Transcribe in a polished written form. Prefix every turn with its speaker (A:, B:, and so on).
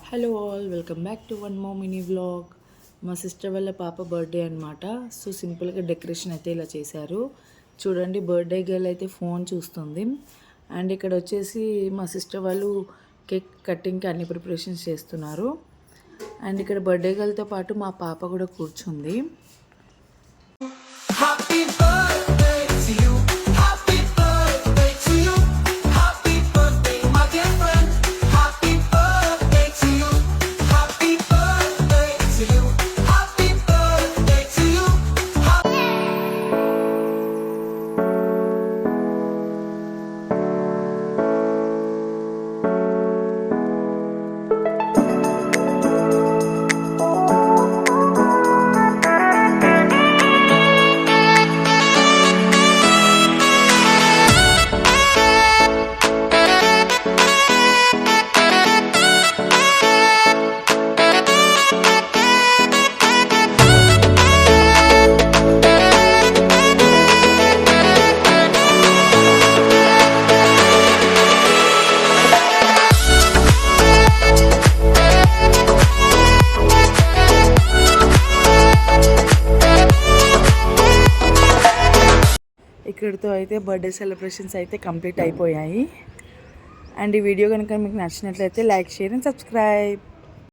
A: Hello all, welcome back to one more mini vlog. మా sister వాళ్ళ పాప birthday అనమాట. సో సింపుల్గా డెకరేషన్ అయితే ఇలా చేశారు. చూడండి, బర్త్డే గర్ల్ అయితే ఫోన్ చూస్తుంది. అండ్ ఇక్కడ వచ్చేసి మా సిస్టర్ వాళ్ళు కేక్ కటింగ్కి అన్ని ప్రిపరేషన్స్ చేస్తున్నారు. అండ్ ఇక్కడ బర్త్డే గర్ల్తో పాటు మా పాప కూడా కూర్చుంది. ఇక్కడితో అయితే బర్త్డే సెలబ్రేషన్స్ అయితే కంప్లీట్ అయిపోయాయి. అండ్ ఈ వీడియో కనుక మీకు నచ్చినట్లయితే లైక్, షేర్ అండ్ సబ్స్క్రైబ్.